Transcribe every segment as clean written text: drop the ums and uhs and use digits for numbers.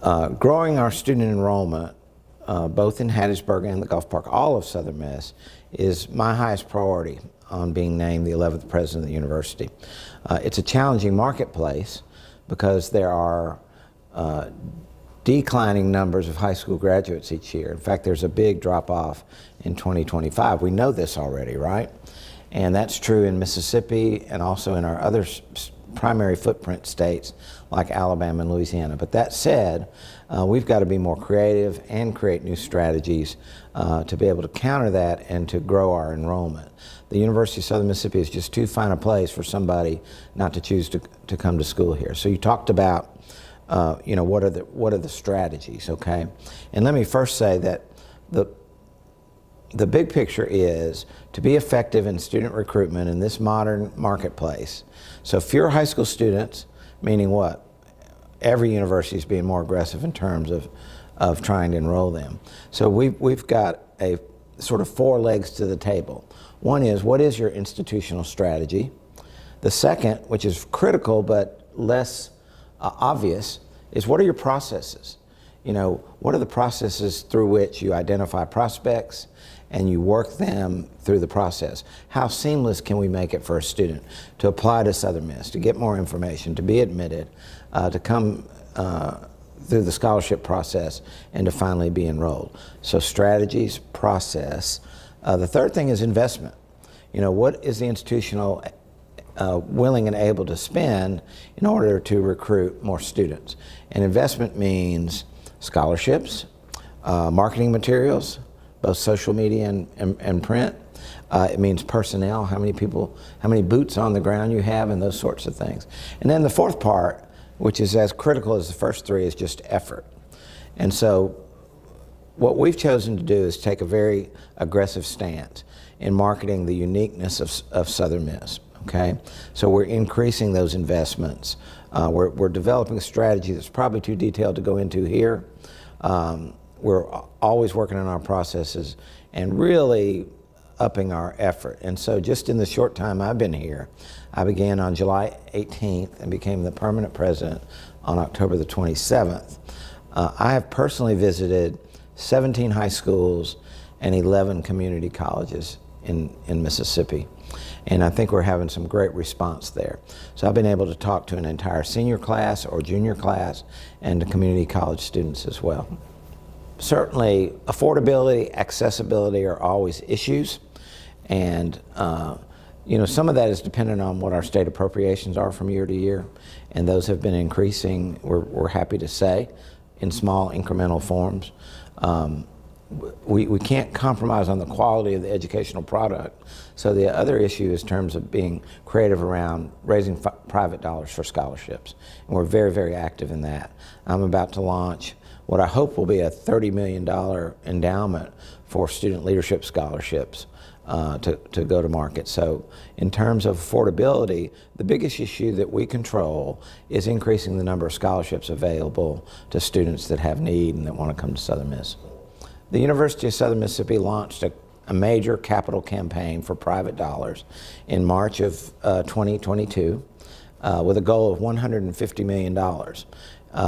Growing our student enrollment, both in Hattiesburg and the Gulf Park, all of Southern Miss, is my highest priority on being named the 11th president of the university. It's a challenging marketplace because there are declining numbers of high school graduates each year. In fact, there's a big drop-off in 2025. We know this already, right? And that's true in Mississippi and also in our other primary footprint states like Alabama and Louisiana. But that said, we've got to be more creative and create new strategies to be able to counter that and to grow our enrollment. The University of Southern Mississippi is just too fine a place for somebody not to choose to come to school here. So you talked about what are the strategies, okay? And let me first say that the big picture is to be effective in student recruitment in this modern marketplace. So fewer high school students, meaning what? Every university is being more aggressive in terms of trying to enroll them. So we've got a sort of four legs to the table. One is, what is your institutional strategy? The second, which is critical but less obvious, is what are your processes? What are the processes through which you identify prospects and you work them through the process? How seamless can we make it for a student to apply to Southern Miss, to get more information, to be admitted, to come through the scholarship process, and to finally be enrolled? So strategies, process. The third thing is investment. What is the institutional willing and able to spend in order to recruit more students? And investment means scholarships, marketing materials, both social media and print. It means personnel, how many boots on the ground you have, and those sorts of things. And then the fourth part, which is as critical as the first three, is just effort. And so what we've chosen to do is take a very aggressive stance in marketing the uniqueness of Southern Miss, okay? So we're increasing those investments. We're developing a strategy that's probably too detailed to go into here. We're always working on our processes and really upping our effort. And so just in the short time I've been here, I began on July 18th and became the permanent president on October the 27th. I have personally visited 17 high schools and 11 community colleges in Mississippi. And I think we're having some great response there. So I've been able to talk to an entire senior class or junior class and to community college students as well. Certainly, affordability, accessibility are always issues. And some of that is dependent on what our state appropriations are from year to year. And those have been increasing, we're happy to say, in small incremental forms. We can't compromise on the quality of the educational product. So the other issue is in terms of being creative around raising private dollars for scholarships. And we're very, very active in that. I'm about to launch what I hope will be a $30 million endowment for student leadership scholarships to go to market. So in terms of affordability, the biggest issue that we control is increasing the number of scholarships available to students that have need and that want to come to Southern Miss. The University of Southern Mississippi launched a major capital campaign for private dollars in March of 2022 with a goal of $150 million.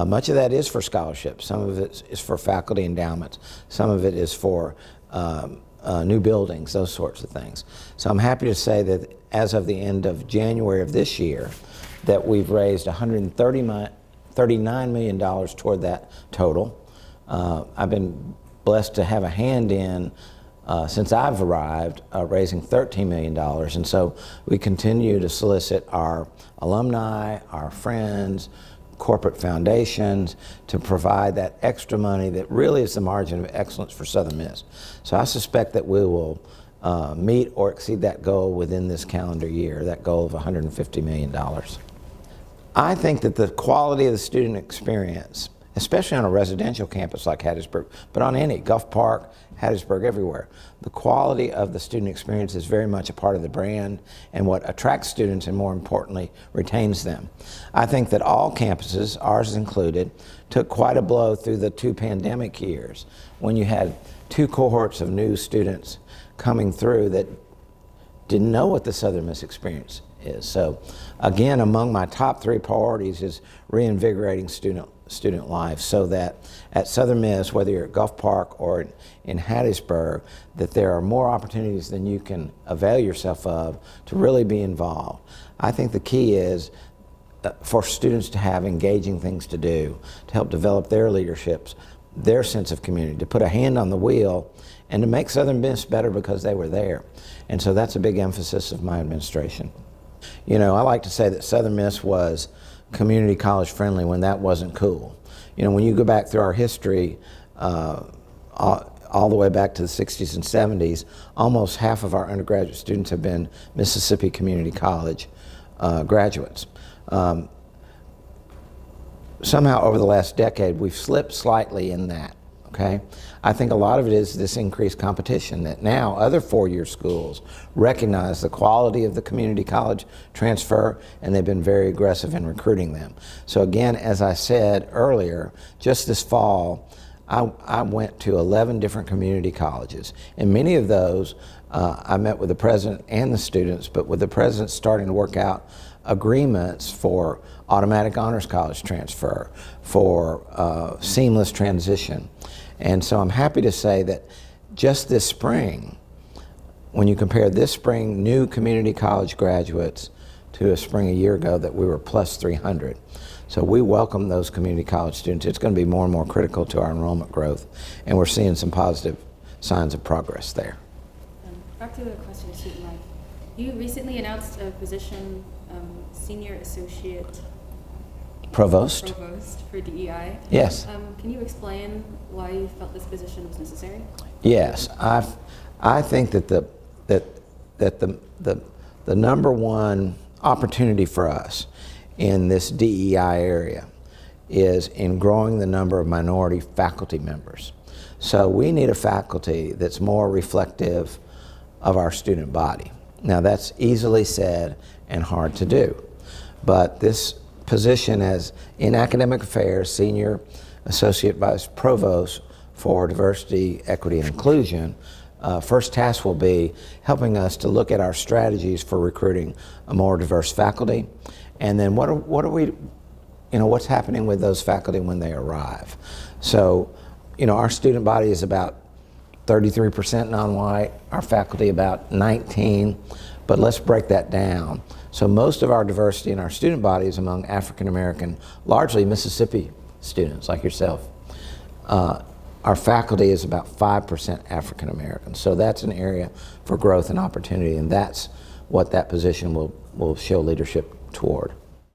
Much of that is for scholarships. Some of it is for faculty endowments. Some of it is for new buildings, those sorts of things. So I'm happy to say that as of the end of January of this year, that we've raised $139 million toward that total. I've been blessed to have a hand in, since I've arrived, raising $13 million. And so we continue to solicit our alumni, our friends, corporate foundations to provide that extra money that really is the margin of excellence for Southern Miss. So I suspect that we will meet or exceed that goal within this calendar year, that goal of $150 million. I think that the quality of the student experience, especially on a residential campus like Hattiesburg, but on any, Gulf Park, Hattiesburg, everywhere, the quality of the student experience is very much a part of the brand and what attracts students and, more importantly, retains them. I think that all campuses, ours included, took quite a blow through the two pandemic years when you had two cohorts of new students coming through that didn't know what the Southern Miss experience is. So again, among my top 3 priorities is reinvigorating student life, so that at Southern Miss, whether you're at Gulf Park or in Hattiesburg, that there are more opportunities than you can avail yourself of to really be involved. I think the key is for students to have engaging things to do, to help develop their leaderships, their sense of community, to put a hand on the wheel, and to make Southern Miss better because they were there. And so that's a big emphasis of my administration. You know, I like to say that Southern Miss was community college friendly when that wasn't cool. You know, when you go back through our history, all the way back to the 60s and 70s, almost half of our undergraduate students have been Mississippi Community College graduates. Somehow over the last decade, we've slipped slightly in that, okay? I think a lot of it is this increased competition, that now other four-year schools recognize the quality of the community college transfer, and they've been very aggressive in recruiting them. So again, as I said earlier, just this fall, I went to 11 different community colleges, and many of those I met with the president and the students, but with the president starting to work out agreements for automatic honors college transfer, for seamless transition. And so I'm happy to say that just this spring, when you compare this spring new community college graduates to a spring a year ago, that we were plus 300. So we welcome those community college students. It's going to be more and more critical to our enrollment growth, and we're seeing some positive signs of progress there. Back to the question of student life. You recently announced a position, Senior Associate Provost for DEI. Yes. Can you explain why you felt this position was necessary? Yes, I think that the number one opportunity for us in this DEI area is in growing the number of minority faculty members. So we need a faculty that's more reflective of our student body. Now that's easily said and hard to do, but this position as in academic affairs, Senior Associate Vice Provost for Diversity, Equity, and Inclusion, first task will be helping us to look at our strategies for recruiting a more diverse faculty, and then what are we, what's happening with those faculty when they arrive. So, our student body is about 33% non-white, our faculty about 19%, but let's break that down. So most of our diversity in our student body is among African American, largely Mississippi students like yourself. Our faculty is about 5% African American. So that's an area for growth and opportunity, and that's what that position will show leadership toward.